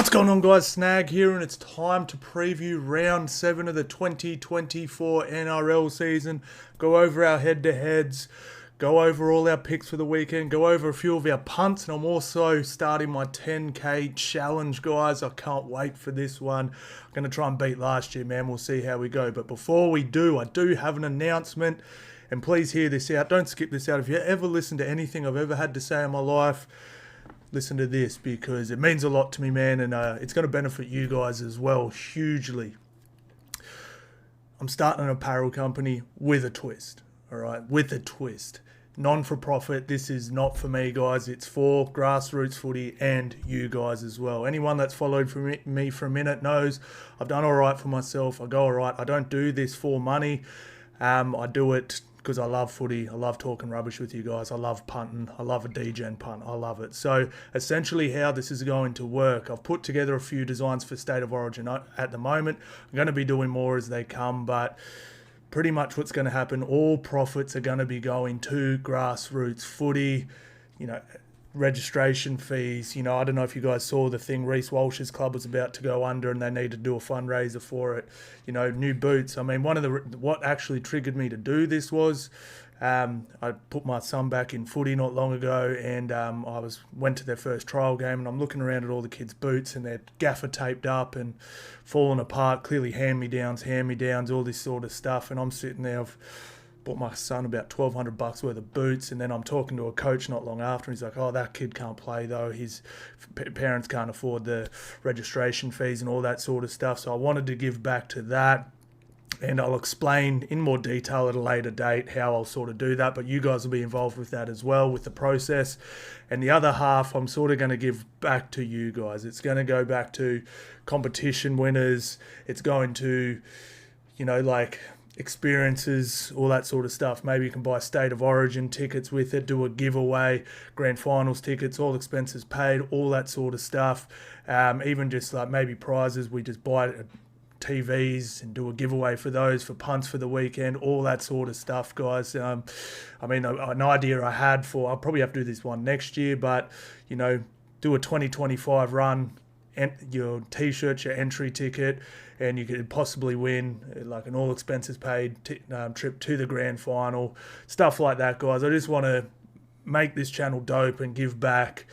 What's going on, guys? Snag here, and it's time to preview round 7 of the 2024 NRL season. Go over our head-to-heads, go over all our picks for the weekend, go over a few of our punts, and I'm also starting my 10k challenge, guys. I can't wait for this one. I'm going to try and beat last year, man. We'll see how we go. But before we do, I do have an announcement, and please hear this out. Don't skip this out. If you ever listen to anything I've ever had to say in my life, listen to this, because it means a lot to me, man, and it's going to benefit you guys as well hugely. I'm starting an apparel company with a twist, all right, with a twist. Non-for-profit. This is not for me, guys. It's for grassroots footy and you guys as well. Anyone that's followed me for a minute knows I've done all right for myself. I go all right. I don't do this for money. I do it because I love footy. I love talking rubbish with you guys. I love punting. I love a D-Gen punt. I love it. So essentially how this is going to work, I've put together a few designs for State of Origin at the moment. I'm going to be doing more as they come, but pretty much what's going to happen, all profits are going to be going to grassroots footy, registration fees. I don't know if you guys saw the thing, Reece Walsh's club was about to go under and they need to do a fundraiser for it. New boots. I mean, what actually triggered me to do this was I put my son back in footy not long ago, and I went to their first trial game, and I'm looking around at all the kids' boots, and they're gaffer taped up and falling apart, clearly hand-me-downs, all this sort of stuff, and I'm sitting there, I've bought my son about $1,200 worth of boots, and then I'm talking to a coach not long after, and he's like, oh, that kid can't play though, his parents can't afford the registration fees and all that sort of stuff. So I wanted to give back to that, and I'll explain in more detail at a later date how I'll sort of do that, but you guys will be involved with that as well, with the process. And the other half I'm sort of going to give back to you guys. It's going to go back to competition winners. It's going to, experiences, all that sort of stuff. Maybe you can buy State of Origin tickets with it, do a giveaway, grand finals tickets, all expenses paid, all that sort of stuff. Even just like maybe prizes, we just buy TVs and do a giveaway for those, for punts for the weekend, all that sort of stuff, guys. An idea I had I'll probably have to do this one next year, but do a 2025 run, and your t-shirt, your entry ticket, and you could possibly win like an all expenses paid trip to the grand final, stuff like that, guys. I just want to make this channel dope and give back,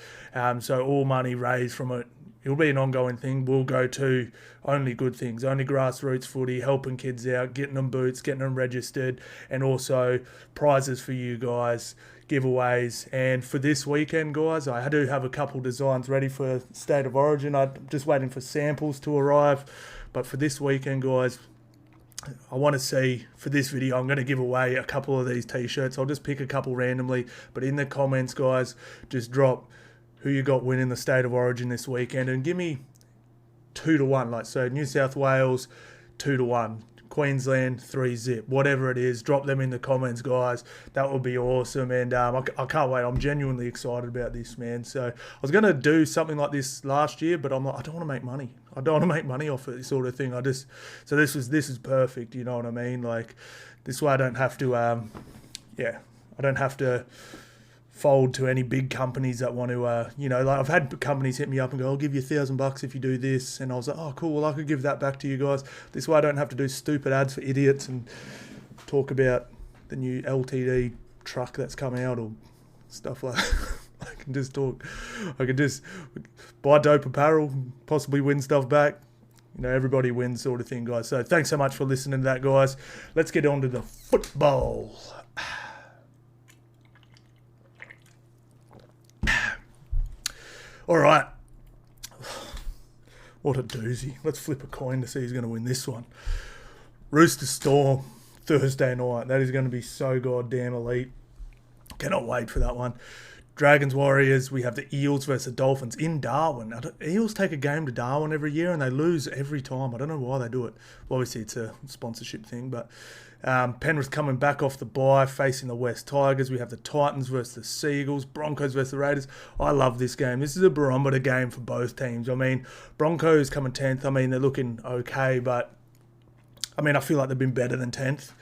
so all money raised from it, it'll be an ongoing thing, will go to only good things, only grassroots footy, helping kids out, getting them boots, getting them registered, and also prizes for you guys, giveaways. And for this weekend, guys, I do have a couple designs ready for State of Origin. I'm just waiting for samples to arrive. But for this weekend, guys, I want to see, for this video, I'm going to give away a couple of these t-shirts. I'll just pick a couple randomly. But in the comments, guys, just drop who you got winning the State of Origin this weekend, and give me 2-1. So New South Wales 2-1, Queensland 3-0, whatever it is. Drop them in the comments, guys. That would be awesome, and I can't wait. I'm genuinely excited about this, man. So I was going to do something like this last year, but I'm like, I don't want to make money. I don't want to make money off it, sort of thing. So this is perfect. You know what I mean? Like, this way I don't have to I don't have to fold to any big companies that want to, I've had companies hit me up and go, I'll give you $1,000 if you do this. And I was like, oh, cool. Well, I could give that back to you guys. This way I don't have to do stupid ads for idiots and talk about the new LTD truck that's coming out or stuff like that. I can just buy dope apparel, possibly win stuff back. Everybody wins, sort of thing, guys. So thanks so much for listening to that, guys. Let's get on to the football. All right. What a doozy. Let's flip a coin to see who's going to win this one. Roosters Storm, Thursday night. That is going to be so goddamn elite. Cannot wait for that one. Dragons Warriors, we have the Eels versus Dolphins in Darwin. Eels take a game to Darwin every year and they lose every time. I don't know why they do it. Well, obviously, it's a sponsorship thing, but Penrith coming back off the bye, facing the West Tigers. We have the Titans versus the Seagulls, Broncos versus the Raiders. I love this game. This is a barometer game for both teams. I mean, Broncos coming 10th. I mean, they're looking okay, but I feel like they've been better than 10th.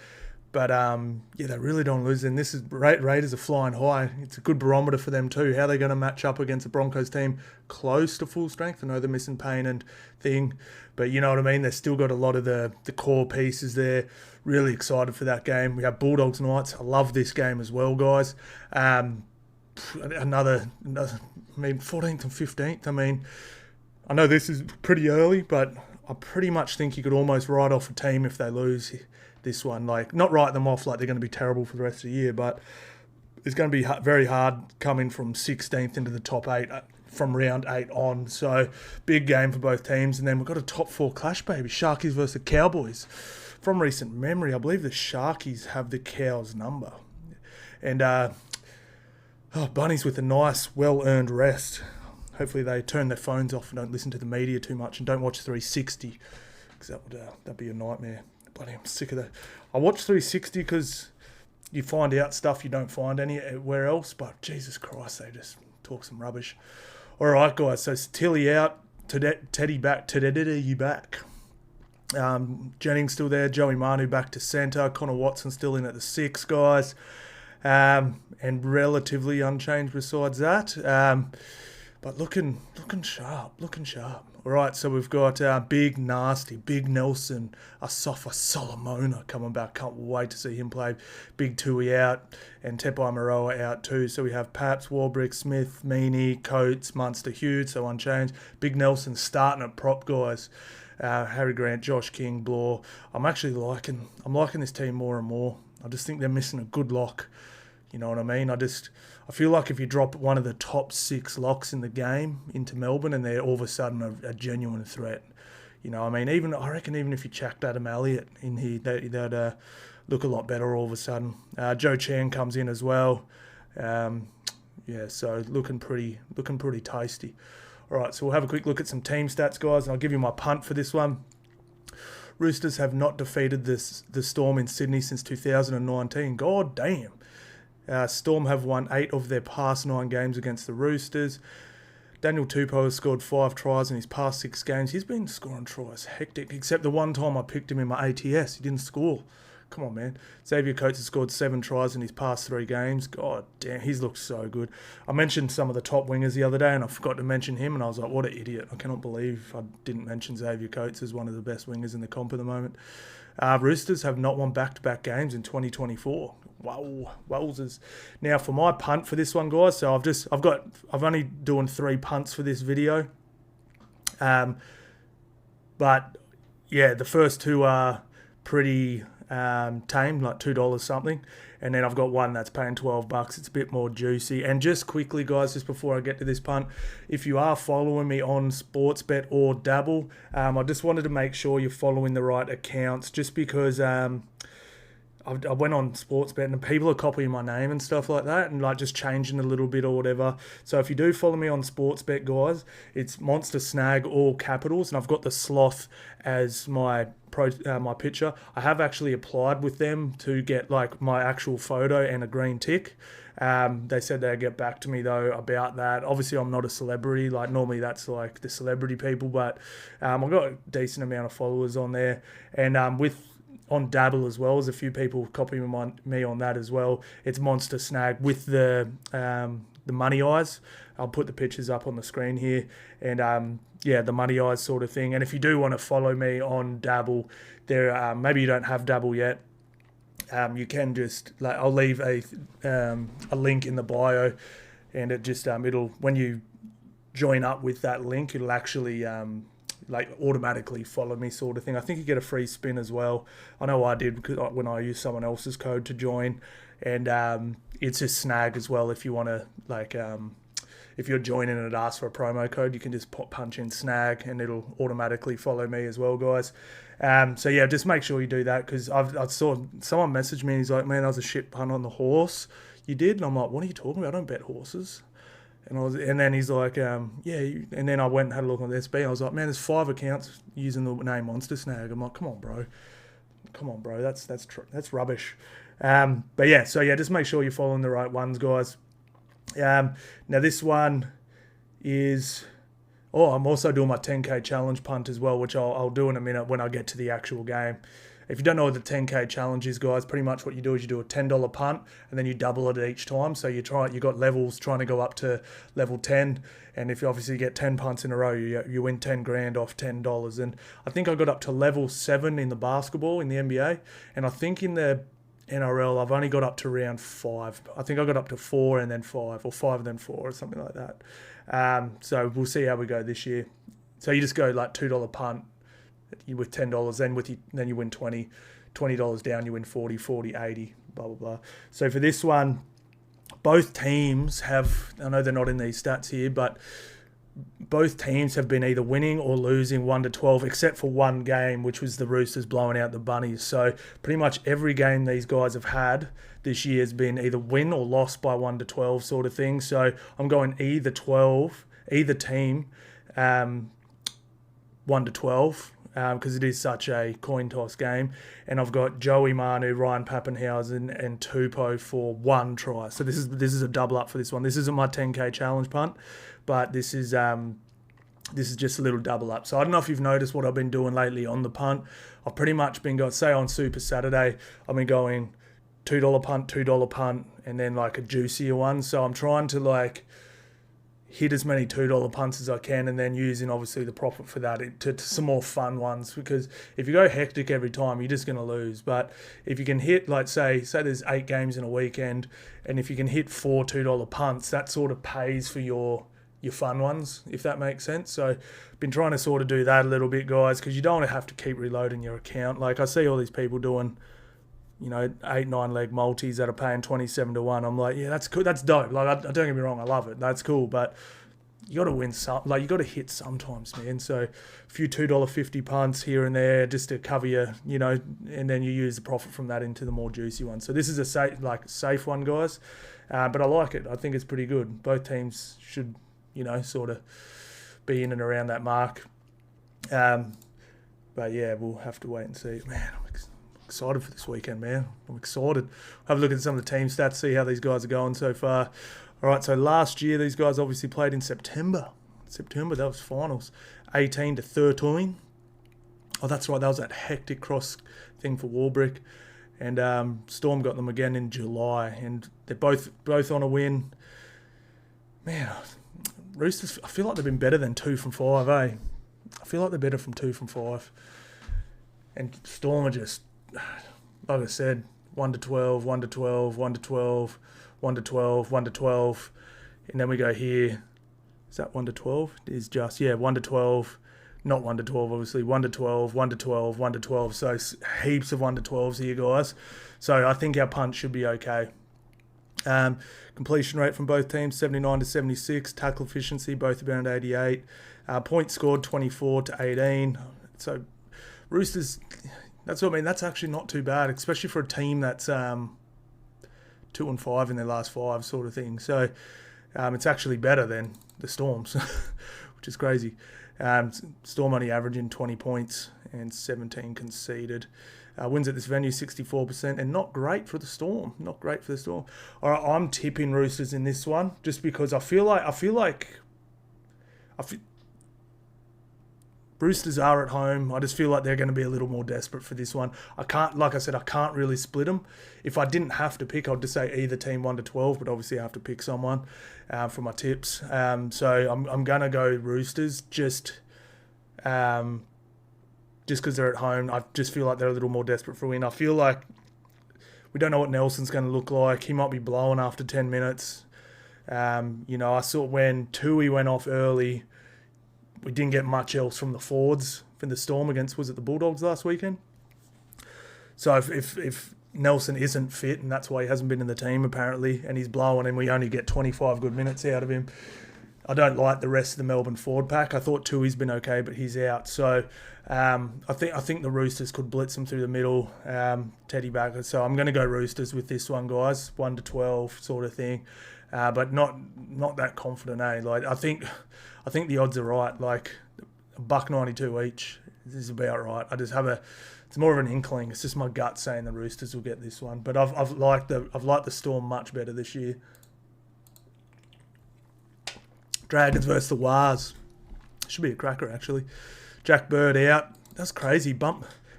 But, yeah, they really don't lose. And this is Raiders are flying high. It's a good barometer for them too. How are they going to match up against a Broncos team close to full strength? I know they're missing Payne and thing, but you know what I mean? They've still got a lot of the core pieces there. Really excited for that game. We have Bulldogs Knights. I love this game as well, guys. Another, I mean, 14th and 15th. I mean, I know this is pretty early, but I pretty much think you could almost write off a team if they lose this one. Like, not write them off like they're going to be terrible for the rest of the year, but it's going to be very hard coming from 16th into the top 8 from round 8 on. So, big game for both teams. And then we've got a top 4 clash, baby. Sharkies versus Cowboys. From recent memory, I believe the Sharkies have the Cows number. And, Bunnies with a nice, well-earned rest. Hopefully they turn their phones off and don't listen to the media too much and don't watch 360, because that'd be a nightmare. Bloody, I'm sick of that. I watch 360 because you find out stuff you don't find anywhere else, but Jesus Christ, they just talk some rubbish. All right, guys, so Tilly out, Teddy back, you back. Jennings still there, Joey Manu back to centre, Connor Watson still in at the 6, guys, and relatively unchanged besides that. But looking sharp. All right, so we've got big nasty, Big Nelson, Asafa Solomona coming back. Can't wait to see him play. Big Tui out and Tepai Maroa out too. So we have Paps, Warbrick, Smith, Meaney, Coates, Munster, Hughes, so unchanged. Big Nelson starting at prop, guys. Harry Grant, Josh King, Blore. I'm liking this team more and more. I just think they're missing a good lock. You know what I mean? I feel like if you drop one of the top 6 locks in the game into Melbourne and they're all of a sudden a genuine threat. You know, I mean, I reckon even if you chucked Adam Elliott in here, they'd look a lot better all of a sudden. Joe Chan comes in as well. Yeah, so looking pretty tasty. All right, so we'll have a quick look at some team stats, guys, and I'll give you my punt for this one. Roosters have not defeated the Storm in Sydney since 2019. God damn. Storm have won 8 of their past 9 games against the Roosters. Daniel Tupou has scored 5 tries in his past 6 games. He's been scoring tries hectic, except the one time I picked him in my ATS. He didn't score. Come on, man. Xavier Coates has scored 7 tries in his past 3 games. God damn, he's looked so good. I mentioned some of the top wingers the other day, and I forgot to mention him, and I was like, what an idiot. I cannot believe I didn't mention Xavier Coates as one of the best wingers in the comp at the moment. Roosters have not won back-to-back games in 2024. Wow, wowzers. Now for my punt for this one, guys. So I've only doing 3 punts for this video. But yeah, the first 2 are pretty tame, like $2 something, and then I've got one that's paying $12. It's a bit more juicy. And just quickly, guys, just before I get to this punt, if you are following me on Sportsbet or Dabble, I just wanted to make sure you're following the right accounts, just because I went on Sportsbet and people are copying my name and stuff like that, and like just changing a little bit or whatever. So if you do follow me on Sportsbet, guys, it's MonsterSnag, all capitals, and I've got the sloth as my picture. I have actually applied with them to get like my actual photo and a green tick. They said they'd get back to me though about that. Obviously, I'm not a celebrity. Like normally that's like the celebrity people, but I've got a decent amount of followers on there, and on Dabble as well, as a few people copying me on that as well. It's MonsterSnag with the money eyes. I'll put the pictures up on the screen here, and yeah, the money eyes sort of thing. And if you do want to follow me on Dabble, there maybe you don't have Dabble yet, you can just I'll leave a link in the bio, and it just it'll, when you join up with that link, it'll actually automatically follow me sort of thing. I think you get a free spin as well. I know I did because when I used someone else's code to join, and it's just Snag as well. If you want to if you're joining and it asks for a promo code, you can just punch in Snag and it'll automatically follow me as well, guys. So yeah, just make sure you do that, because I saw someone message me and he's like, man, that was a shit punt on the horse you did. And I'm like, what are you talking about? I don't bet horses. And then he's like, yeah. And then I went and had a look on the SB. I was like, man, there's 5 accounts using the name MonsterSnag. I'm like, come on, bro. That's rubbish. But yeah, so yeah, just make sure you're following the right ones, guys. Now this one is, I'm also doing my 10K challenge punt as well, which I'll do in a minute when I get to the actual game. if you don't know what the 10K challenge is, guys, pretty much what you do is you do a $10 punt and then you double it each time. So you got levels trying to go up to level 10. And if you obviously get 10 punts in a row, you win 10 grand off $10. And I think I got up to level 7 in the basketball in the NBA. And I think in the NRL, I've only got up to round 5. I think I got up to 4 and then 5, or 5 and then 4, or something like that. So we'll see how we go this year. So you just go like $2 punt with $10, then you win 20, $20 down, you win 40, 40, 80, blah, blah, blah. So for this one, both teams have, I know they're not in these stats here, but both teams have been either winning or losing 1-12, except for one game, which was the Roosters blowing out the Bunnies. So pretty much every game these guys have had this year has been either win or lost by 1-12 sort of thing. So I'm going either team 1-12. Because it is such a coin toss game. And I've got Joey Manu, Ryan Pappenhausen, and Tupou for 1 try. So this is a double up for this one. This isn't my 10K challenge punt, but this is just a little double up. So I don't know if you've noticed what I've been doing lately on the punt. I've pretty much been going, say on Super Saturday, I've been going $2 punt, $2 punt, and then like a juicier one. So I'm trying to like hit as many $2 punts as I can, and then using obviously the profit for that to some more fun ones, because if you go hectic every time, you're just going to lose. But if you can hit, like say there's 8 games in a weekend, and if you can hit 4 $2 punts, that sort of pays for your fun ones, if that makes sense. So been trying to sort of do that a little bit, guys, because you don't want to have to keep reloading your account. Like I see all these people doing 8-9 leg multis that are paying 27-1. I'm like, yeah, that's cool, that's dope. Like, I don't get me wrong, I love it, that's cool, but you got to win some, like you got to hit sometimes, man. So a few $2.50 punts here and there just to cover your, and then you use the profit from that into the more juicy one. So this is a safe one, guys, but I like it. I think it's pretty good. Both teams should, sort of be in and around that mark. But yeah, we'll have to wait and see. Man, I'm excited for this weekend, man. I'm excited. Have a look at some of the team stats, see how these guys are going so far. All right, so last year these guys obviously played in September. That was finals. 18-13. Oh, that's right. That was that hectic cross thing for Warbrick. And Storm got them again in July. And they're both on a win. Man, Roosters, I feel like they've been better than 2 from 5, eh? I feel like they're better from 2 from 5. And Storm are just, like I said, 1-12, 1-12, 1-12, 1-12, 1-12. And then we go here. Is that 1-12? It is just, 1-12. Not 1-12, obviously. 1-12, 1-12, 1-12. So heaps of 1-12s here, guys. So I think our punch should be okay. Completion rate from both teams, 79-76. Tackle efficiency, both about 88. Points scored, 24-18. So Roosters, that's what I mean. That's actually not too bad, especially for a team that's 2-5 in their last 5 sort of thing. So it's actually better than the Storms, which is crazy. Storm only averaging 20 points and 17 conceded. Wins at this venue 64%, and not great for the Storm. All right, I'm tipping Roosters in this one just because I feel like Roosters are at home. I just feel like they're going to be a little more desperate for this one. I can't really split them. If I didn't have to pick, I'd just say either team 1-12, but obviously I have to pick someone for my tips. So I'm going to go Roosters just because they're at home. I just feel like they're a little more desperate for a win. I feel like we don't know what Nelson's going to look like. He might be blowing after 10 minutes. I saw when Tui went off early, we didn't get much else from the forwards from the Storm against, was it the Bulldogs last weekend? So if Nelson isn't fit, and that's why he hasn't been in the team apparently, and he's blowing and we only get 25 good minutes out of him, I don't like the rest of the Melbourne forward pack. I thought Tui's been okay, but he's out. So I think the Roosters could blitz him through the middle, Teddy back. So I'm going to go Roosters with this one, guys, 1-12 sort of thing, but not that confident, eh? Like I think the odds are right. Like $1.92 each is about right. I just have it's more of an inkling. It's just my gut saying the Roosters will get this one. But I've liked the Storm much better this year. Dragons versus the Wars. Should be a cracker, actually. Jack Bird out. That's crazy.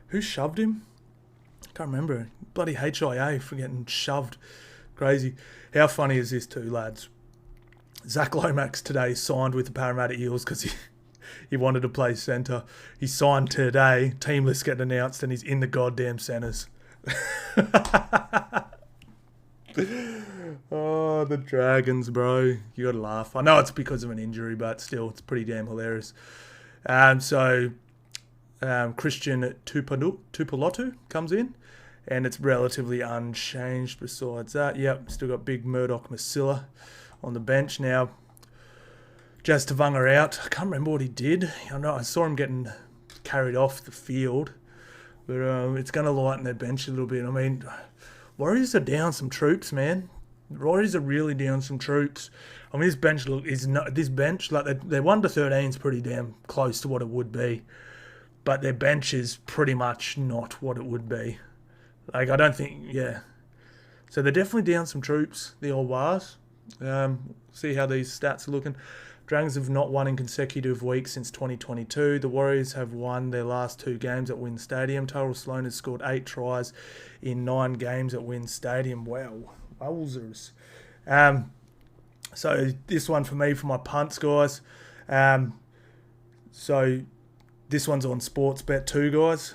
Who shoved him? Can't remember. Bloody HIA for getting shoved. Crazy. How funny is this too, lads? Zach Lomax today signed with the Parramatta Eels because he wanted to play centre. He signed today. Team list getting announced and he's in the goddamn centres. Oh, the Dragons, bro. You got to laugh. I know it's because of an injury, but still, it's pretty damn hilarious. Christian Tuipulotu comes in, and it's relatively unchanged besides that. Yep, still got big Murdoch Masilla on the bench now. Jazz Tavanga out. I can't remember what he did. I saw him getting carried off the field, but it's going to lighten their bench a little bit. I mean, Warriors are down some troops, man. Warriors are really down some troops. I mean, this bench like their 1 to 13 is pretty damn close to what it would be, but their bench is pretty much not what it would be. Like, I don't think, yeah. So they're definitely down some troops, the old Wars. See how these stats are looking. Dragons have not won in consecutive weeks since 2022. The Warriors have won their last 2 games at Wynn Stadium. Tyrell Sloan has scored 8 tries in 9 games at Wynn Stadium. Wow. Wowzers. So this one for me, for my punts, guys. So this one's on Sportsbet too, guys.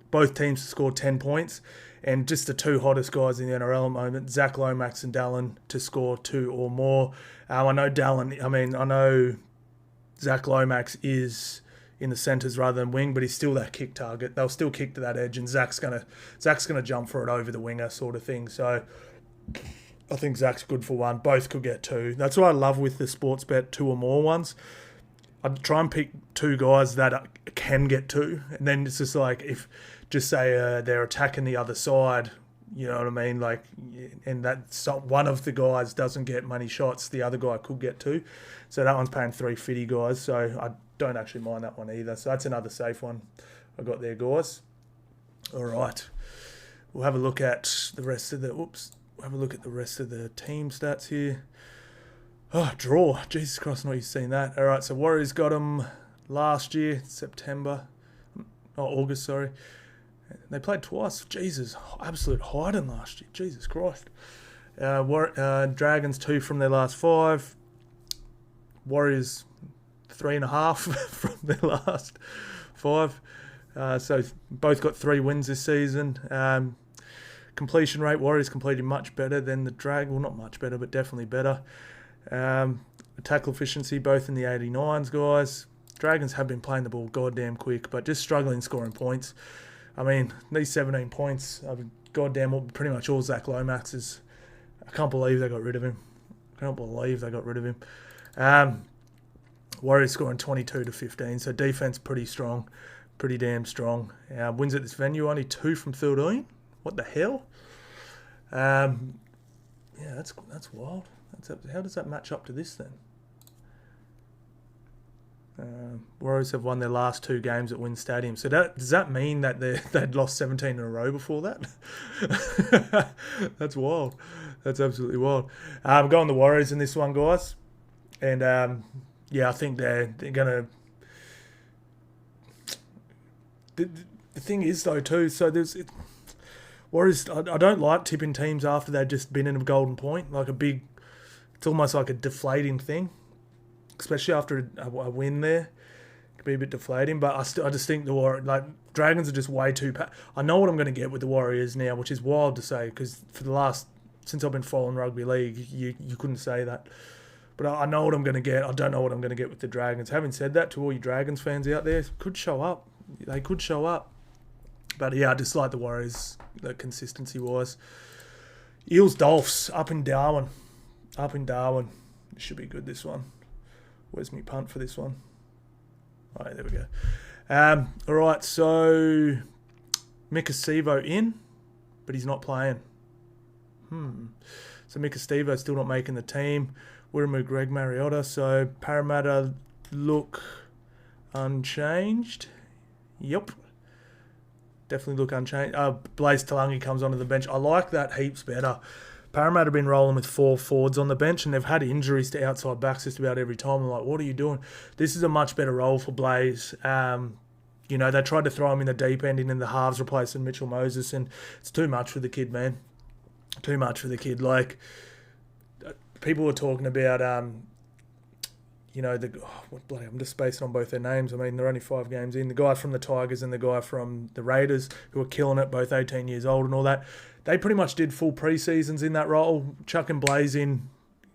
Both teams scored 10 points. And just the 2 hottest guys in the NRL at the moment, Zach Lomax and Dallin, to score 2 or more. I know Zach Lomax is in the centres rather than wing, but he's still that kick target. They'll still kick to that edge, and Zach's gonna jump for it over the winger sort of thing. So I think Zach's good for 1. Both could get 2. That's what I love with the Sportsbet 2 or more ones. I'd try and pick 2 guys that can get 2, and then it's just like, if just say they're attacking the other side, you know what I mean? Like, and that one of the guys doesn't get money shots, the other guy could get 2. So that one's paying $3.50, guys. So I don't actually mind that one either. So that's another safe one I got there, guys. All right, we'll have a look at the rest of the. We'll have a look at the rest of the team stats here. Oh, draw. Jesus Christ, not used to seeing that. All right, so Warriors got them last year, August, sorry. They played twice. Jesus, absolute hiding last year. Jesus Christ. Dragons 2 from their last 5. Warriors 3.5 from their last 5. So both got 3 wins this season. Completion rate, Warriors completed much better than the Dragons. Well, not much better, but definitely better. Tackle efficiency, both in the 89s, guys. Dragons have been playing the ball goddamn quick, but just struggling scoring points. I mean, these 17 points, goddamn, pretty much all Zach Lomax's. I can't believe they got rid of him. Warriors scoring 22 to 15, so defense pretty strong, pretty damn strong. Wins at this venue, only 2 from 13. What the hell? Yeah, that's wild. How does that match up to this then? Warriors have won their last 2 games at Wynn Stadium. So does that mean that they'd lost 17 in a row before that? That's wild. That's absolutely wild. I'm going the Warriors in this one, guys. And yeah, I think they're going to... The thing is, though, too, so Warriors, I don't like tipping teams after they've just been in a golden point. It's almost like a deflating thing. Especially after a win there. It could be a bit deflating, but I just think Dragons are just way too... I know what I'm going to get with the Warriors now, which is wild to say, because since I've been following rugby league, you couldn't say that. But I know what I'm going to get. I don't know what I'm going to get with the Dragons. Having said that, to all you Dragons fans out there, could show up. They could show up. But yeah, I just like the Warriors, consistency-wise. Eels Dolphs, up in Darwin. It should be good, this one. Where's my punt for this one? All right, there we go. All right, so Mika Stevo in, but he's not playing. So Mika Stevo's still not making the team. We remove Greg Mariotta, so Parramatta look unchanged. Yep. Definitely look unchanged. Blaze Talangi comes onto the bench. I like that heaps better. Parramatta have been rolling with 4 forwards on the bench, and they've had injuries to outside backs just about every time. I'm like, what are you doing? This is a much better role for Blaze. You know, they tried to throw him in the deep end and in the halves replacing Mitchell Moses, and it's too much for the kid, man. Too much for the kid. Like, people were talking about, I'm just spacing on both their names. I mean, they're only 5 games in. The guy from the Tigers and the guy from the Raiders, who are killing it, both 18 years old and all that. They pretty much did full pre-seasons in that role. Chucking Blaze in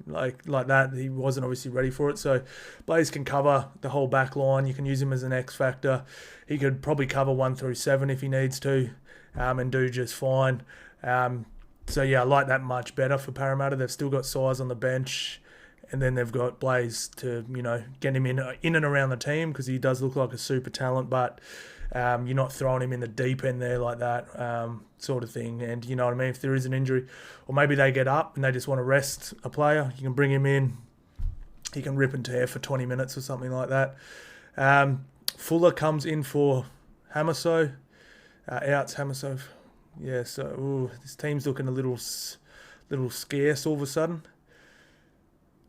like that. He wasn't obviously ready for it. So Blaze can cover the whole back line. You can use him as an X factor. He could probably cover 1 through 7 if he needs to, and do just fine. So yeah, I like that much better for Parramatta. They've still got size on the bench. And then they've got Blaze to, get him in and around the team, because he does look like a super talent, but you're not throwing him in the deep end there like that, sort of thing. And you know what I mean? If there is an injury, or maybe they get up and they just want to rest a player, you can bring him in. He can rip and tear for 20 minutes or something like that. Fuller comes in for Hamaso. Outs Hamaso. Yeah, so this team's looking a little scarce all of a sudden.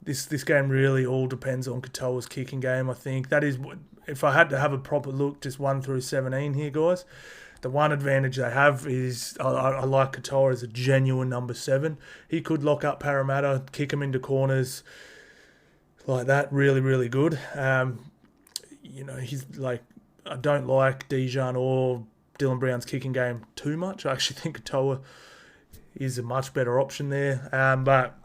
This game really all depends on Katoa's kicking game, I think. That is, if I had to have a proper look, just 1 through 17 here, guys. The one advantage they have is I like Katoa as a genuine number 7. He could lock up Parramatta, kick him into corners like that. Really, really good. He's like, I don't like Dijon or Dylan Brown's kicking game too much. I actually think Katoa is a much better option there. But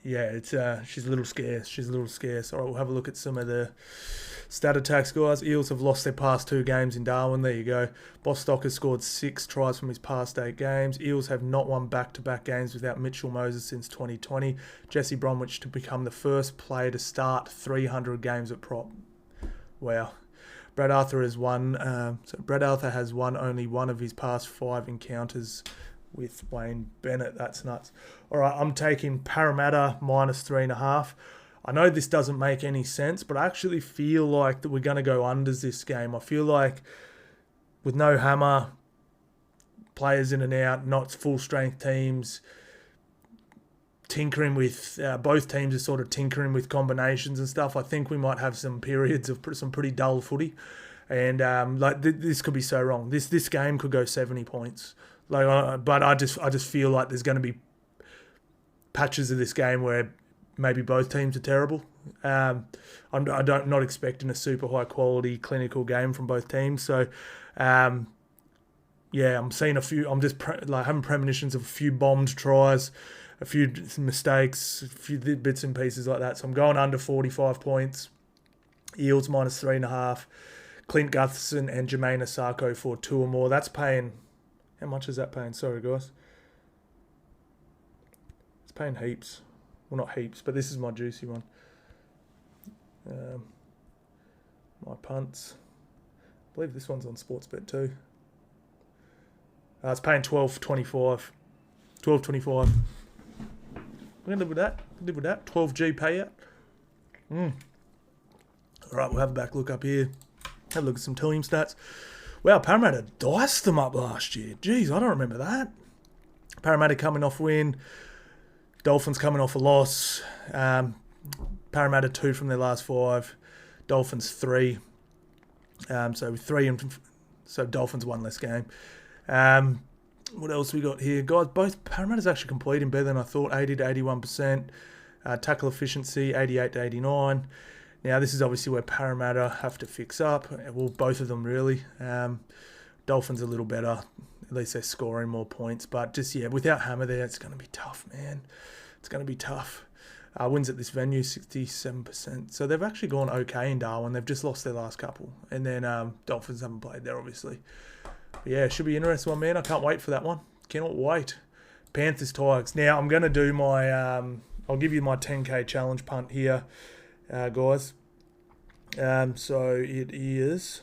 yeah, she's a little scarce. All right, we'll have a look at some of the stat attacks, guys. Eels have lost their past 2 games in Darwin. There you go. Bostock has scored 6 tries from his past 8 games. Eels have not won back-to-back games without Mitchell Moses since 2020. Jesse Bromwich to become the first player to start 300 games at prop. Wow. Brad Arthur has won. Brad Arthur has won only one of his past 5 encounters with Wayne Bennett. That's nuts. All right, I'm taking Parramatta -3.5. I know this doesn't make any sense, but I actually feel like that we're going to go unders this game. I feel like with no hammer, players in and out, not full-strength teams, tinkering with, both teams are sort of tinkering with combinations and stuff. I think we might have some periods of some pretty dull footy. And this could be so wrong. This game could go 70 points. But I just feel like there's going to be patches of this game where maybe both teams are terrible. I'm not expecting a super high quality clinical game from both teams. So, I'm seeing a few. I'm just having premonitions of a few bombed tries, a few mistakes, a few bits and pieces like that. So I'm going under 45 points. Eels -3.5. Clint Gutherson and Jermaine Asako for 2 or more. That's paying. How much is that paying? Sorry, guys. It's paying heaps. Well, not heaps, but this is my juicy one. My punts. I believe this one's on Sportsbet too. It's paying 12.25. 12.25. We're going to live with that. 12G payout. All right, we'll have a back look up here. Have a look at some team stats. Wow, Parramatta diced them up last year. Jeez, I don't remember that. Parramatta coming off win. Dolphins coming off a loss. Parramatta 2 from their last 5. Dolphins 3. So Dolphins 1 less game. What else we got here? Guys, both Parramatta's actually completing better than I thought. 80 to 81%. Tackle efficiency, 88 to 89. Now, this is obviously where Parramatta have to fix up. Well, both of them really. Dolphins a little better. At least they're scoring more points. But just, without Hammer there, it's going to be tough, man. It's going to be tough. Wins at this venue, 67%. So they've actually gone okay in Darwin. They've just lost their last couple. And then Dolphins haven't played there, obviously. But yeah, it should be an interesting one, man. I can't wait for that one. Cannot wait. Panthers Tigers. Now, I'm going to do my... I'll give you my 10K challenge punt here, guys. So it is...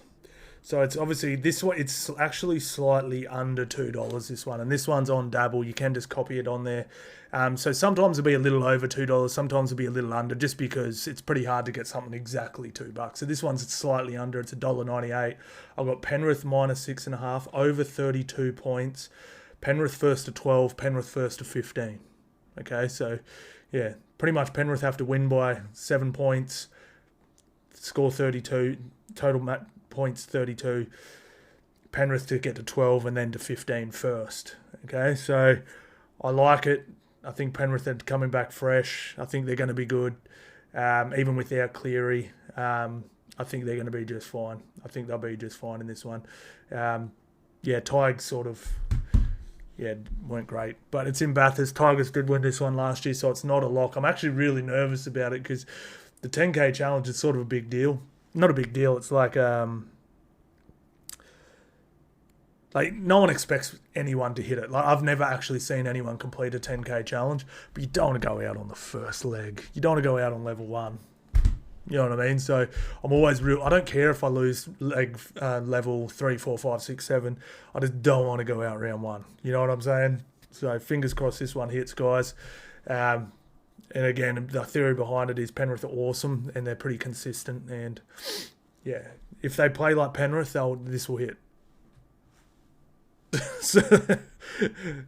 So it's obviously this one. It's actually slightly under $2. This one, and this one's on Dabble. You can just copy it on there. So sometimes it'll be a little over $2. Sometimes it'll be a little under, just because it's pretty hard to get something exactly $2. So this one's slightly under. It's $1.98. I've got Penrith -6.5 over 32 points. Penrith first to 12. Penrith first to 15. Okay, so yeah, pretty much Penrith have to win by 7 points, score 32. total points 32. Penrith to get to 12 and then to 15 first. Okay, so I like it. I think Penrith are coming back fresh. I think they're going to be good. Even without Cleary, I think they're going to be just fine. I think they'll be just fine in this one. Tigers sort of, weren't great. But it's in Bathurst. Tigers did win this one last year, so it's not a lock. I'm actually really nervous about it because the 10K challenge is sort of a big deal. Not a big deal. It's like no one expects anyone to hit it. Like, I've never actually seen anyone complete a 10K challenge, but you don't want to go out on the first leg. You don't want to go out on level 1. You know what I mean? So I'm always I don't care if I lose level 3, 4, 5, 6, 7. I just don't want to go out round 1. You know what I'm saying? So fingers crossed this one hits, guys. And again, the theory behind it is Penrith are awesome and they're pretty consistent. And yeah, if they play like Penrith, this will hit.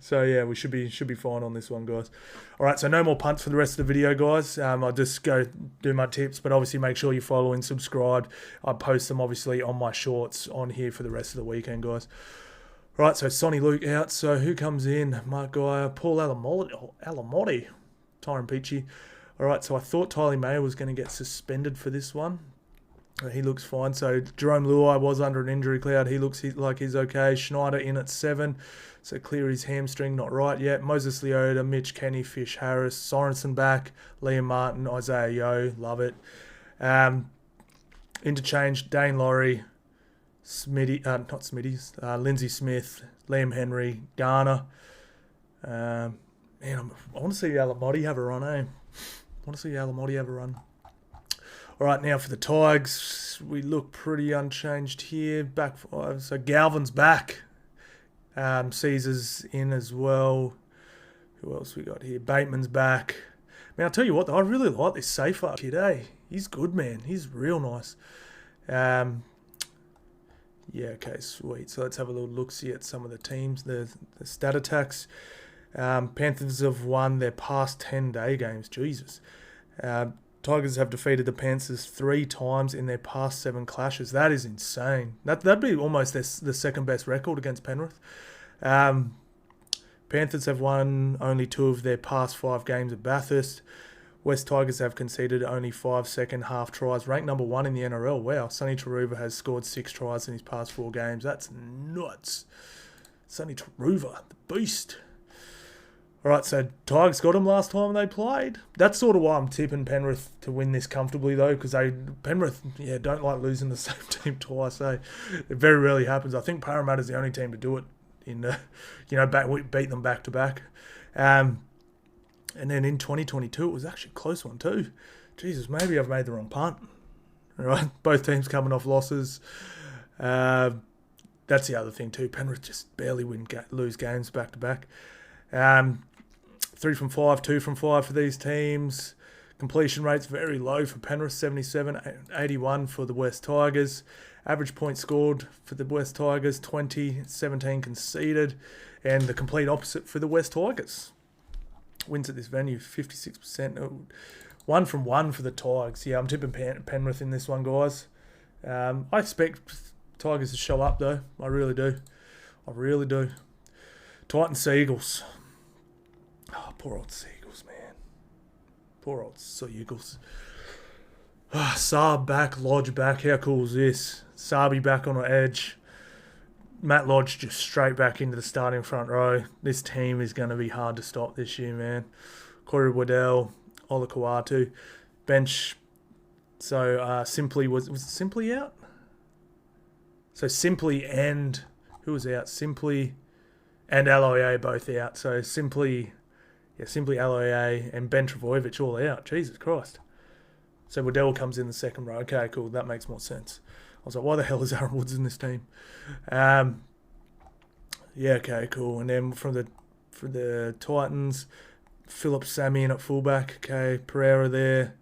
So yeah, we should be fine on this one, guys. All right, so no more punts for the rest of the video, guys. I'll just go do my tips, but obviously make sure you follow and subscribe. I post them obviously on my shorts on here for the rest of the weekend, guys. All right, so Sonny Luke out. So who comes in? Mark Guy, Paul Alamotti, Tyron Peachy. All right, so I thought Tylee Mayer was going to get suspended for this one. He looks fine. So Jerome Luai was under an injury cloud. He looks like he's okay. Schneider in at 7. So clear his hamstring, not right yet. Moses Leota, Mitch Kenny, Fish Harris, Sorensen back, Liam Martin, Isaiah Yeo, love it. Interchange, Dane Laurie, Lindsay Smith, Liam Henry, Garner. I want to see Alamotti have a run, All right, now for the Tigers, we look pretty unchanged here. Back 5, so Galvin's back. Caesar's in as well. Who else we got here? Bateman's back. Man, I'll tell you what, though, I really like this Safer kid, eh? He's good, man. He's real nice. Okay, sweet. So let's have a little look-see at some of the teams, the stat attacks. Panthers have won their past 10-day games. Jesus. Tigers have defeated the Panthers 3 times in their past 7 clashes. That is insane. That'd be almost the second best record against Penrith. Panthers have won only 2 of their past 5 games at Bathurst. West Tigers have conceded only 5 second-half tries, ranked number 1 in the NRL. Wow, Sonny Taruva has scored 6 tries in his past 4 games. That's nuts. Sonny Taruva, the beast. All right, so Tigers got them last time they played. That's sort of why I'm tipping Penrith to win this comfortably, though, because Penrith, don't like losing the same team twice. It very rarely happens. I think Parramatta's the only team to do it. Beat them back to back. And then in 2022, it was actually a close one too. Jesus, maybe I've made the wrong punt. All right, both teams coming off losses. That's the other thing too. Penrith just barely lose games back to back. 3 from 5, 2 from 5 for these teams. Completion rates very low for Penrith, 77, 81 for the West Tigers. Average points scored for the West Tigers, 20, 17 conceded. And the complete opposite for the West Tigers. Wins at this venue, 56%. 1 from 1 for the Tigers. Yeah, I'm tipping Penrith in this one, guys. I expect Tigers to show up, though. I really do. Titans Seagulls. Oh, poor old Seagulls, man. Poor old Seagulls. Saab back, Lodge back. How cool is this? Sabi back on the edge. Matt Lodge just straight back into the starting front row. This team is going to be hard to stop this year, man. Corey Waddell, Ola Kawatu. Bench. So Simply was Simply out? So Simply and who was out? Simply and Aloiai both out. So Simply Aloiai and Ben Travojevic all out. Jesus Christ. So Waddell comes in the second row. Okay, cool. That makes more sense. I was like, why the hell is Aaron Woods in this team? Okay, cool. And then for the Titans, Philip Sammy in at fullback. Okay, Pereira there.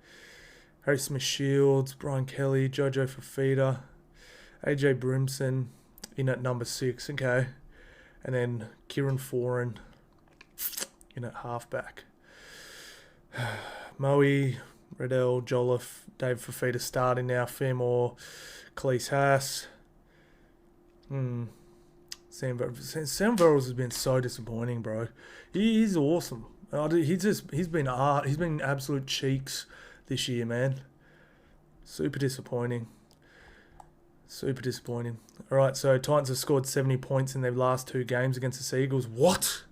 Harry Smith-Shields, Brian Kelly, Jojo Fafita, AJ Brimson in at number 6. Okay. And then Kieran Foran in at halfback. Moe Riddell, Jolliffe, Dave Fafita starting now. Fairmore, Khalees Haas. Sam Verrills has been so disappointing, bro. He's awesome. He's been absolute cheeks this year, man. Super disappointing. All right, so Titans have scored 70 points in their last 2 games against the Seagulls. What?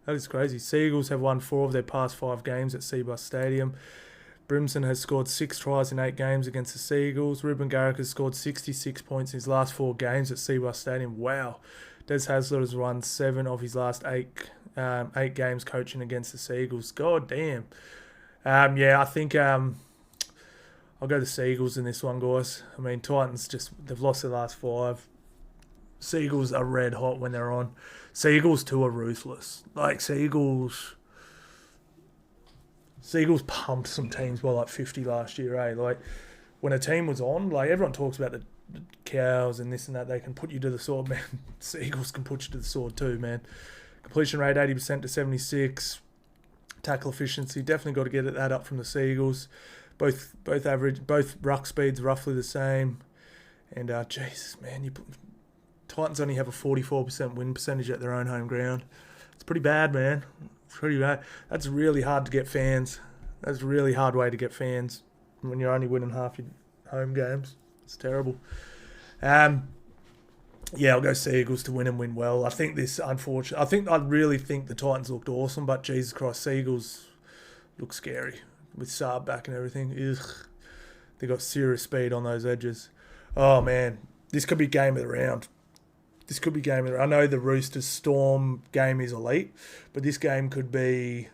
That is crazy. Seagulls have won 4 of their past 5 games at Seabus Stadium. Brimson has scored 6 tries in 8 games against the Seagulls. Ruben Garrick has scored 66 points in his last 4 games at Seabus Stadium. Wow. Des Hasler has won 7 of his last 8 games coaching against the Seagulls. God damn. I think I'll go the Seagulls in this one, guys. I mean, Titans they've lost their last 5. Seagulls are red hot when they're on. Seagulls too are ruthless. Like Seagulls pumped some teams by like 50 last year, eh? Like when a team was on, like everyone talks about the Cows and this and that, they can put you to the sword, man. Seagulls can put you to the sword too, man. Completion rate 80% to 76. Tackle efficiency, definitely got to get that up from the Seagulls. Both ruck speeds roughly the same. And Jesus, man, Titans only have a 44% win percentage at their own home ground. It's pretty bad, man. It's pretty bad. That's really hard to get fans. That's a really hard way to get fans when you're only winning half your home games. It's terrible. I'll go Seagulls to win and win well. I think I really think the Titans looked awesome, but Jesus Christ, Seagulls look scary with Saab back and everything. Ugh. They got serious speed on those edges. Oh man, this could be game of the round. I know the Roosters Storm game is elite, but this game could be.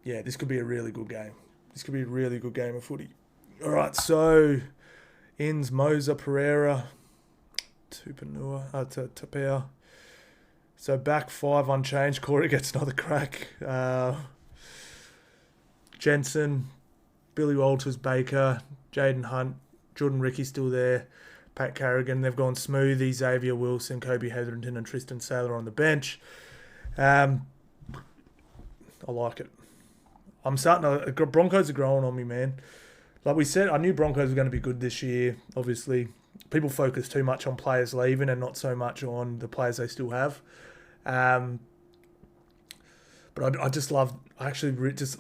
Yeah, this could be a really good game. This could be a really good game of footy. All right, so ends Moser, Pereira, Tapia. So back 5 unchanged. Corey gets another crack. Jensen, Billy Walters, Baker, Jaden Hunt, Jordan Ricky still there. Pat Carrigan. They've gone Smoothie, Xavier Wilson, Kobe Hetherington and Tristan Saylor on the bench. I like it. Broncos are growing on me, man. Like we said, I knew Broncos were going to be good this year. Obviously, people focus too much on players leaving and not so much on the players they still have. But I just love, just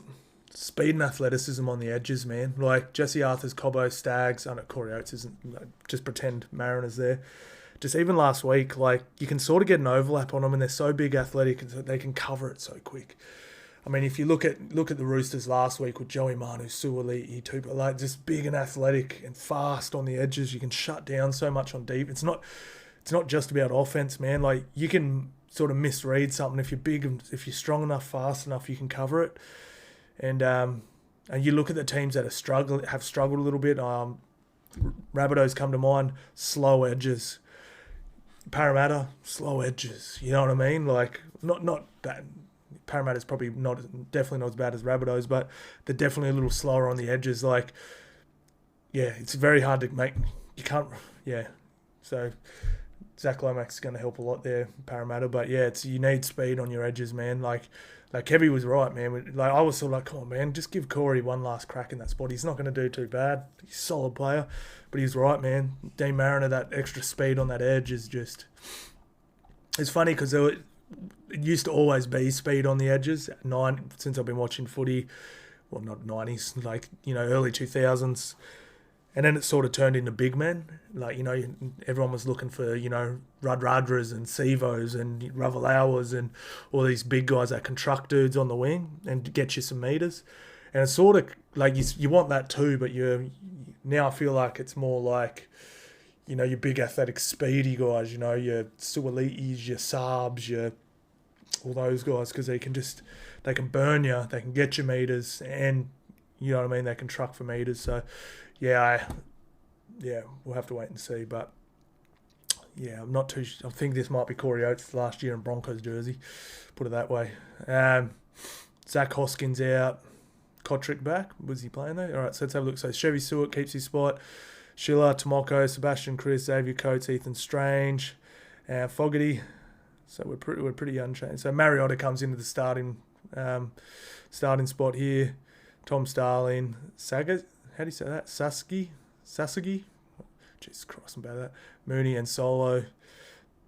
speed and athleticism on the edges, man. Like Jesse Arthur's, Cobbo, Stags. I know Corey Oates isn't. Just pretend Mariners there. Just even last week, like you can sort of get an overlap on them, and they're so big, athletic, and they can cover it so quick. I mean, if you look at the Roosters last week with Joey Manu, Suoliti, Tupa, like just big and athletic and fast on the edges, you can shut down so much on deep. It's not just about offense, man. Like you can sort of misread something if you're big and if you're strong enough, fast enough, you can cover it. And you look at the teams that have struggled a little bit. Rabbitohs come to mind. Slow edges. Parramatta, slow edges. You know what I mean? Like not that. Parramatta's definitely not as bad as Rabbitohs, but they're definitely a little slower on the edges. Like, yeah, it's very hard to make. You can't. Yeah, so Zach Lomax is going to help a lot there, Parramatta. But yeah, you need speed on your edges, man. Like Kevy was right, man. Like I was sort of like, come on, man, just give Corey one last crack in that spot. He's not going to do too bad. He's a solid player, but he's right, man. Dean Mariner, that extra speed on that edge is just. It's funny because it used to always be speed on the edges. Since I've been watching footy, well, not 90s, like early 2000s. And then it sort of turned into big men. Like, everyone was looking for, Radradras and Sivos and Ravalawas and all these big guys that can truck dudes on the wing and get you some meters. And it's sort of like you want that too, but now I feel like it's more like, your big athletic speedy guys, your Suolitis, your Saabs, all those guys, because they can burn you, they can get you meters, and, you know what I mean, they can truck for meters. So, yeah, we'll have to wait and see. But yeah, I'm not too. I think this might be Corey Oates last year in Broncos jersey. Put it that way. Zach Hoskins out. Kotrick back. Was he playing there? All right, so let's have a look. So Chevy Stewart keeps his spot. Schiller, Tomoko, Sebastian Chris, Xavier Coates, Ethan Strange, Fogarty. So we're pretty unchanged. So Mariota comes into the starting spot here. Tom Starling, Saga, how do you say that? Sasagi? Jesus Christ, I'm bad at that. Mooney and Solo.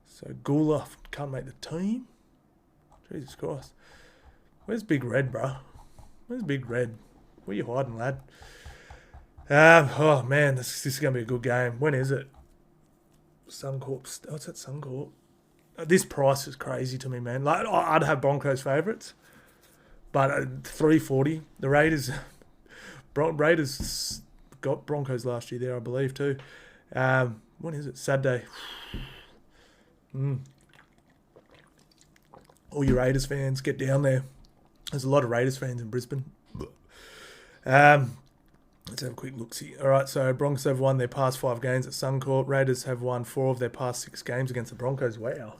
So Gula can't make the team. Jesus Christ. Where's Big Red, bro? Where's Big Red? Where you hiding, lad? Oh, man, this is going to be a good game. When is it? Suncorp. What's that, Suncorp? This price is crazy to me, man. Like, I'd have Broncos favourites. But at 340, the Raiders got Broncos last year there, I believe, too. When is it? Saturday. All you Raiders fans, get down there. There's a lot of Raiders fans in Brisbane. Let's have a quick look-see. All right, so Broncos have won their past 5 games at Suncorp. Raiders have won 4 of their past 6 games against the Broncos. Wow.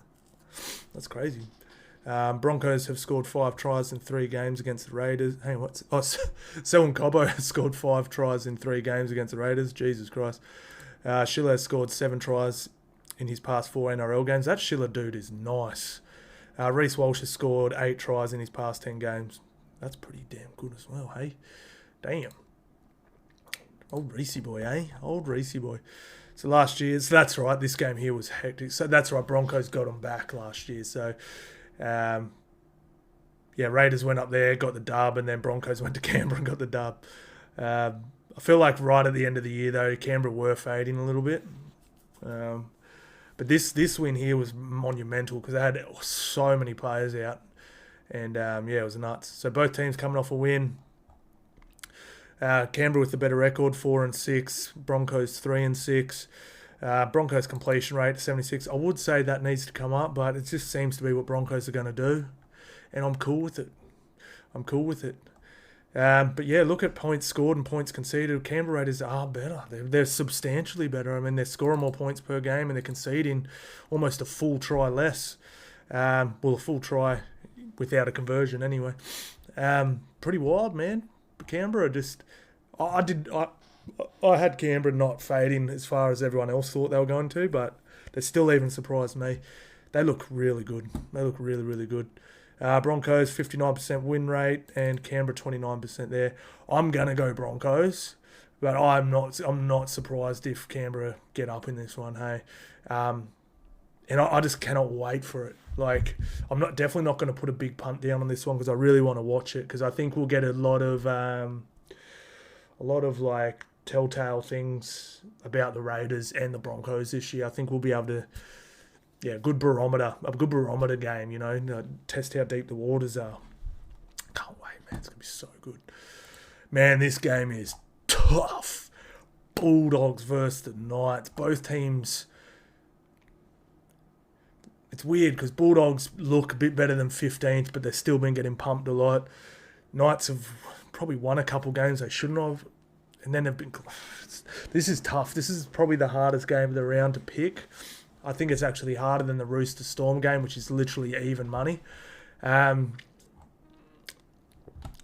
That's crazy. Broncos have scored 5 tries in 3 games against the Raiders. Hang on, Selwyn Cobbo has scored 5 tries in 3 games against the Raiders. Jesus Christ. Schiller has scored 7 tries in his past 4 NRL games. That Schiller dude is nice. Reece Walsh has scored 8 tries in his past 10 games. That's pretty damn good as well, hey? Damn. Old Reece boy, eh? Old Reece boy. So last year, that's right, this game here was hectic. So that's right, Broncos got them back last year. So, Raiders went up there, got the dub, and then Broncos went to Canberra and got the dub. I feel like right at the end of the year, though, Canberra were fading a little bit. But this win here was monumental because they had so many players out. And, it was nuts. So both teams coming off a win. Canberra with the better record, 4-6. Broncos 3-6. Broncos completion rate 76. I would say that needs to come up, but it just seems to be what Broncos are going to do, and I'm cool with it. But yeah, look at points scored and points conceded. Canberra Raiders are better. They're substantially better. I mean, they're scoring more points per game and they're conceding almost a full try less. A full try without a conversion anyway. Pretty wild, man. Canberra just... I had Canberra not fading as far as everyone else thought they were going to, but they still even surprised me. They look really good. They look really, really good. Broncos, 59% win rate, and Canberra, 29% there. I'm going to go Broncos, but I'm not surprised if Canberra get up in this one, hey. And I just cannot wait for it. Like, I'm definitely not going to put a big punt down on this one because I really want to watch it because I think we'll get a lot of like telltale things about the Raiders and the Broncos this year. I think we'll be able to, a good barometer game, test how deep the waters are. Can't wait, man. It's going to be so good. Man, this game is tough. Bulldogs versus the Knights. Both teams... It's weird because Bulldogs look a bit better than 15th, but they've still been getting pumped a lot. Knights have probably won a couple games they shouldn't have. And then they've been... This is tough. This is probably the hardest game of the round to pick. I think it's actually harder than the Roosters Storm game, which is literally even money.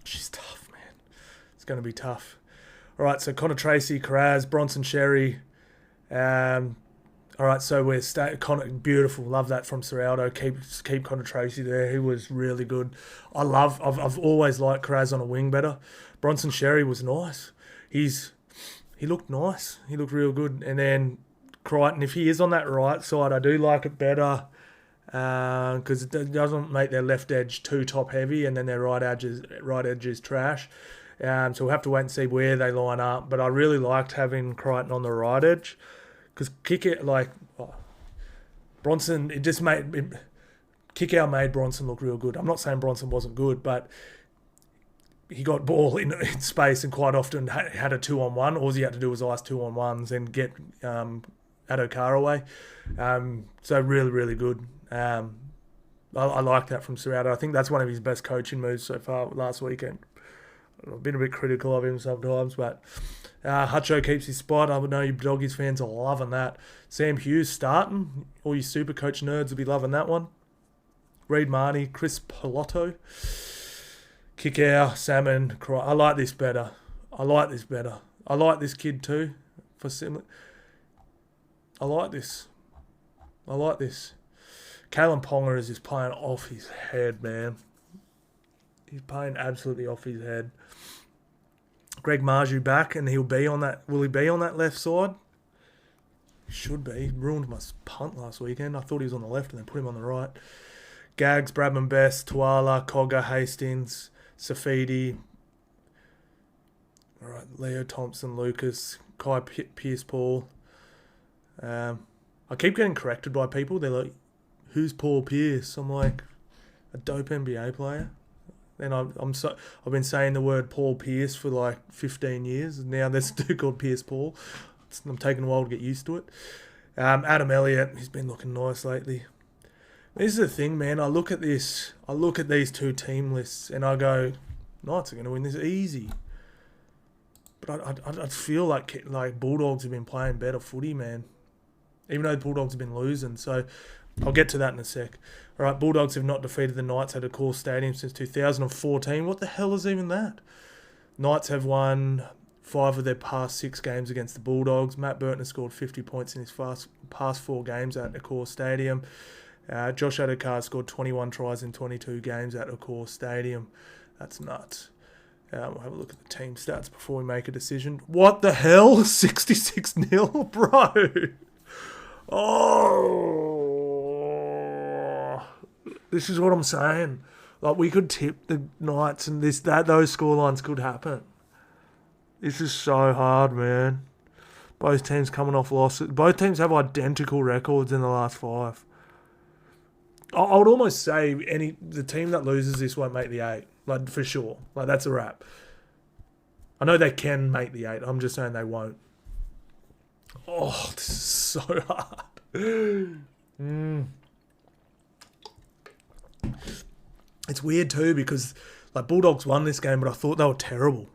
She's tough, man. It's going to be tough. All right, so Connor Tracy, Karaz, Bronson Sherry. All right, so we're beautiful. Love that from Serraldo. Keep Connor Tracy there. He was really good. I've always liked Karaz on a wing better. Bronson Sherry was nice. He looked nice. He looked real good. And then Crichton, if he is on that right side, I do like it better because it doesn't make their left edge too top heavy, and then their right edge is trash. So we'll have to wait and see where they line up. But I really liked having Crichton on the right edge. Because Bronson, Kick-Out made Bronson look real good. I'm not saying Bronson wasn't good, but he got ball in space and quite often had a 2-on-1. All he had to do was ice 2-on-1s and get Addo Carr away. So really, really good. I like that from Serraldo. I think that's one of his best coaching moves so far last weekend. I've been a bit critical of him sometimes, but Hutcho keeps his spot. I know you Doggies fans are loving that. Sam Hughes starting. All you super coach nerds will be loving that one. Reid Marnie, Chris Pilotto, Kick-Out, Salmon. I like this better. I like this kid too. For similar, I like this. Kalen Ponga is just playing off his head, man. He's playing absolutely off his head. Greg Marju back, and he'll be on that. Will he be on that left side? Should be. He ruined my punt last weekend. I thought he was on the left and then put him on the right. Gags, Bradman Best, Tuala, Cogger, Hastings, Safidi. All right, Leo Thompson, Lucas, Kai Pierce-Paul. I keep getting corrected by people. They're like, "Who's Paul Pierce?" I'm like, "A dope NBA player." And I've been saying the word Paul Pierce for like 15 years. And now there's a dude called Pierce-Paul. I'm taking a while to get used to it. Adam Elliott, he's been looking nice lately. This is the thing, man. I look at these two team lists and I go, Knights are going to win this easy. But I feel like Bulldogs have been playing better footy, man. Even though the Bulldogs have been losing. So I'll get to that in a sec. All right, Bulldogs have not defeated the Knights at Accor Stadium since 2014. What the hell is even that? Knights have won 5 of their past 6 games against the Bulldogs. Matt Burton has scored 50 points in his past 4 games at Accor Stadium. Josh Adokar scored 21 tries in 22 games at Accor Stadium. That's nuts. We'll have a look at the team stats before we make a decision. What the hell? 66-0? Bro. Oh. This is what I'm saying. Like, we could tip the Knights and those scorelines could happen. This is so hard, man. Both teams coming off losses. Both teams have identical records in the last 5. I would almost say the team that loses this won't make the 8. Like, for sure. Like, that's a wrap. I know they can make the 8. I'm just saying they won't. Oh, this is so hard. It's weird too because like Bulldogs won this game, but I thought they were terrible.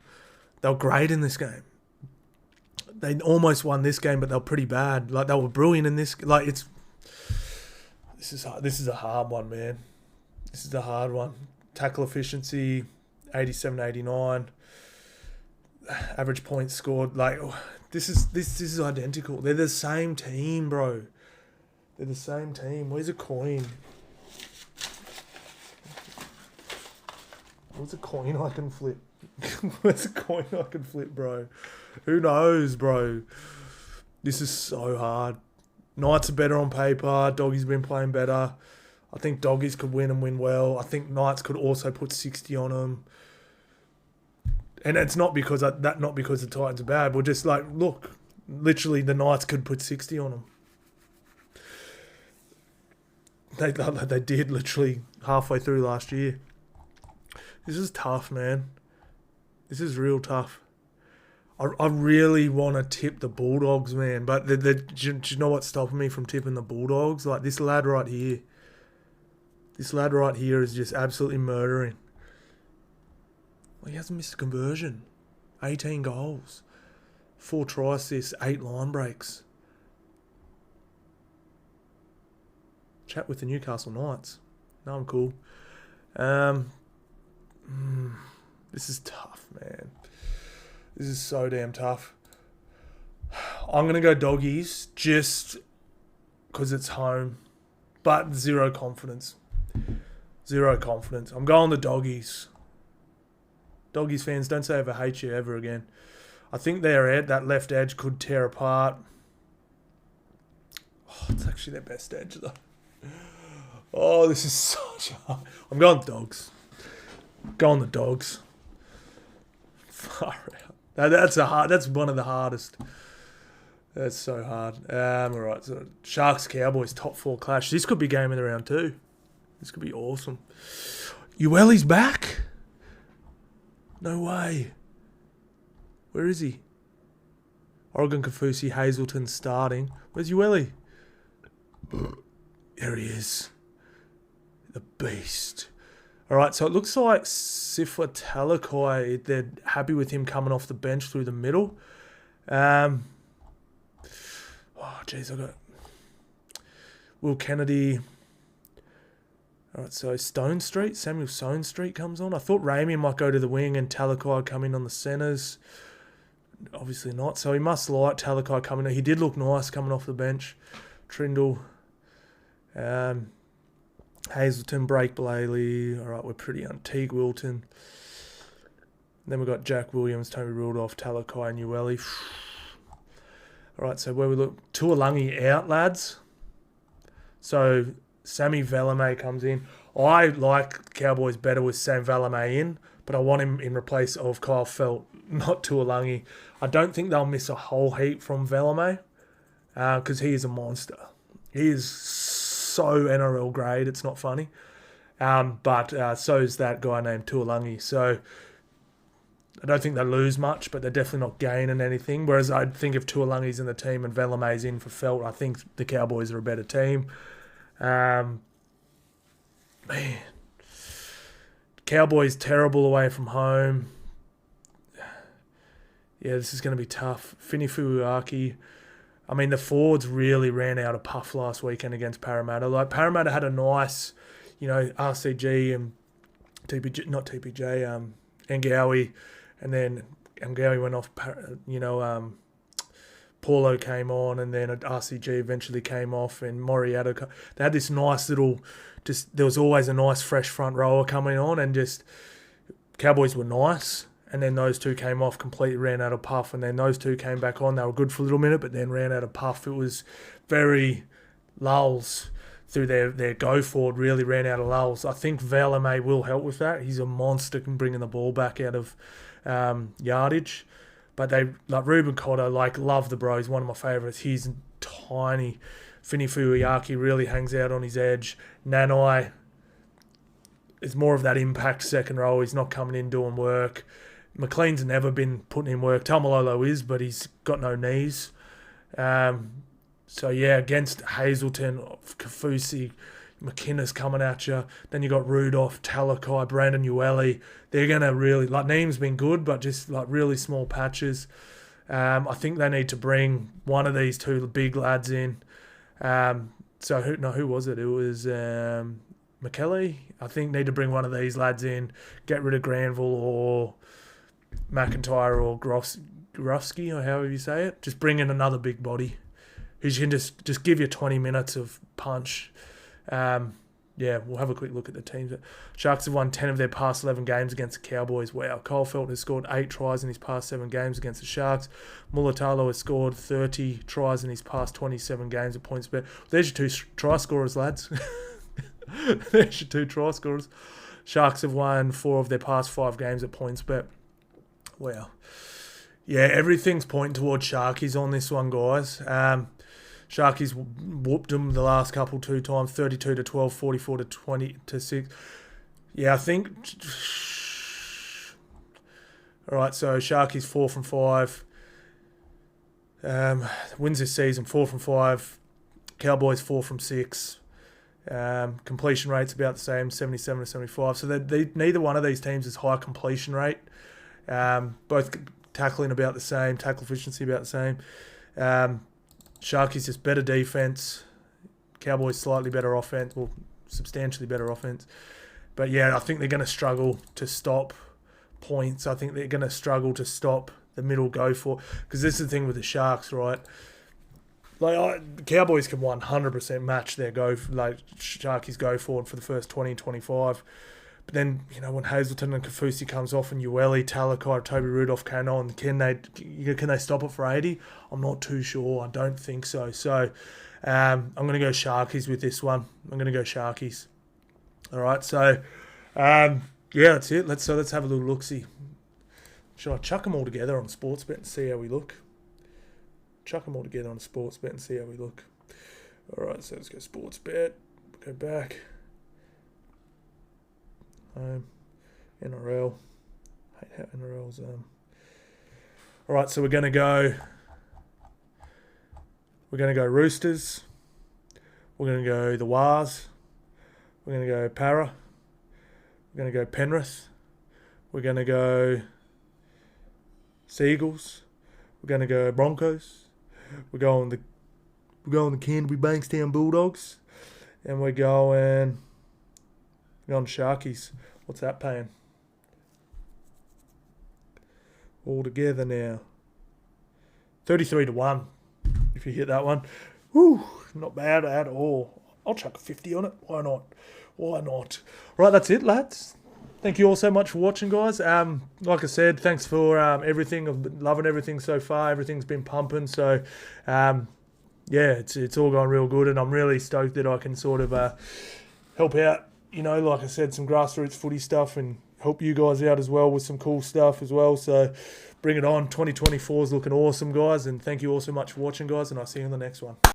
They were great in this game. They almost won this game, but they were pretty bad. Like, they were brilliant in this. Like, this is a hard one, man. This is a hard one. Tackle efficiency, 87-89. Average points scored. Like, this is identical. They're the same team, bro. They're the same team. Where's a coin? Where's a coin I can flip? Where's a coin I can flip, bro? Who knows, bro? This is so hard. Knights are better on paper. Doggies been playing better. I think Doggies could win and win well. I think Knights could also put 60 on them. And it's not because the Titans are bad. We're just like, look, literally the Knights could put 60 on them. They did literally halfway through last year. This is tough, man. This is real tough. I really want to tip the Bulldogs, man. But do you know what's stopping me from tipping the Bulldogs? Like, this lad right here. This lad right here is just absolutely murdering. Well, he hasn't missed a conversion. 18 goals. 4 try assists, 8 line breaks. Chat with the Newcastle Knights. No, I'm cool. This is tough, man. This is so damn tough. I'm going to go Doggies just because it's home. But zero confidence. Zero confidence. I'm going the Doggies. Doggies fans, don't say I ever hate you ever again. I think that left edge could tear apart. Oh, it's actually their best edge, though. Oh, this is such a... I'm going Dogs. Going the Dogs. Far out. That's one of the hardest. That's so hard. All right. So Sharks Cowboys top 4 clash. This could be game of the round too. This could be awesome. Ueli's back. No way. Where is he? Oregon Kafusi, Hazelton starting. Where's Ueli? There he is. The beast. All right, so it looks like Sifa Talakai, they're happy with him coming off the bench through the middle. Oh, jeez, I got Will Kennedy. All right, so Samuel Stone Street comes on. I thought Ramey might go to the wing and Talakai come in on the centres. Obviously not, so he must like Talakai coming in. He did look nice coming off the bench. Trindle. Hazelton, Blake Bailey. All right, we're pretty on. Teague Wilton. Then we've got Jack Williams, Toby Rudolph, Talakai and Ueli. All right, so where we look, Tuolangi out, lads. So Sammy Valame comes in. I like Cowboys better with Sam Valame in, but I want him in replace of Kyle Felt, not Tuolangi. I don't think they'll miss a whole heap from Valame because he is a monster. He is so NRL grade, it's not funny. But so is that guy named Tuolangi. So I don't think they lose much, but they're definitely not gaining anything. Whereas I think if Tuolangi's in the team and Valame's in for Felt, I think the Cowboys are a better team. Man, Cowboys terrible away from home. Yeah, this is going to be tough. Fini Fuuaki. I mean, the forwards really ran out of puff last weekend against Parramatta. Like, Parramatta had a nice, RCG and Ngawi, and then Ngawi went off, Paulo came on, and then RCG eventually came off, and Moriato. They had this nice little, there was always a nice fresh front rower coming on, and just Cowboys were nice. And then those two came off, completely ran out of puff. And then those two came back on. They were good for a little minute, but then ran out of puff. It was very lulls through their go forward, really ran out of lulls. I think Valame will help with that. He's a monster, can bring the ball back out of yardage. But they, like Ruben Cotter, love the bro. He's one of my favourites. He's tiny. Fini Fuuaki really hangs out on his edge. Nanai is more of that impact second row. He's not coming in doing work. McLean's never been putting in work. Taumalolo is, but he's got no knees. So, yeah, against Hazelton, Kafusi, McInnes coming at you. Then you got Rudolph, Talakai, Brandon Ueli. They're going to really, Neem's been good, but just really small patches. I think they need to bring one of these two big lads in. Who was it? It was McKelly. I think need to bring one of these lads in, get rid of Granville or McIntyre or Grosky or however you say it. Just bring in another big body who can just give you 20 minutes of punch. We'll have a quick look at the teams. Sharks have won 10 of their past 11 games against the Cowboys. Wow. Kyle Feldt has scored 8 tries in his past 7 games against the Sharks. Mulatalo has scored 30 tries in his past 27 games at PointsBet. There's your 2 try scorers, lads. There's your 2 try scorers. Sharks have won 4 of their past 5 games at PointsBet. Wow. Yeah, everything's pointing towards Sharkies on this one, guys. Sharkies whooped them the last couple 2 times, 32-12, 44-20-6. Yeah, I think... All right, so Sharkies 4 from 5. Wins this season 4 from 5. Cowboys 4 from 6. Completion rate's about the same, 77-75. So neither one of these teams is high completion rate. Both tackling about the same, tackle efficiency about the same. Sharkies just better defense. Cowboys slightly better offense, well, substantially better offense. But yeah, I think they're going to struggle to stop points. I think they're going to struggle to stop the middle go for, because this is the thing with the Sharks, right? Cowboys can 100% match their Sharkies go forward for the first 20-25. But then, when Hazelton and Kafusi comes off and Ueli, Talakai, Toby Rudolph came on, can they stop it for 80? I'm not too sure. I don't think so. So I'm going to go Sharkies with this one. I'm going to go Sharkies. All right. So that's it. Let's have a little look-see. Should I chuck them all together on Sportsbet and see how we look? Chuck them all together on Sportsbet and see how we look. All right. So let's go Sportsbet. Go back. NRL. Hate how NRL's Alright, so we're gonna go Roosters. We're gonna go the Wars. We're gonna go Para. We're gonna go Penrith. We're gonna go Seagulls. We're gonna go Broncos. We're going the Canterbury Bankstown Bulldogs. And we're going Sharkies. What's that paying? All together now. 33-1. If you hit that one. Whew, not bad at all. I'll chuck a 50 on it. Why not? Right, that's it, lads. thank you all so much for watching, guys. Like I said, thanks for everything. I've been loving everything so far. Everything's been pumping. So, yeah, it's all gone real good, and I'm really stoked that I can sort of help out, like I said, some grassroots footy stuff and help you guys out as well with some cool stuff as well. So bring it on. 2024 is looking awesome, guys, and thank you all so much for watching, guys, and I'll see you in the next one.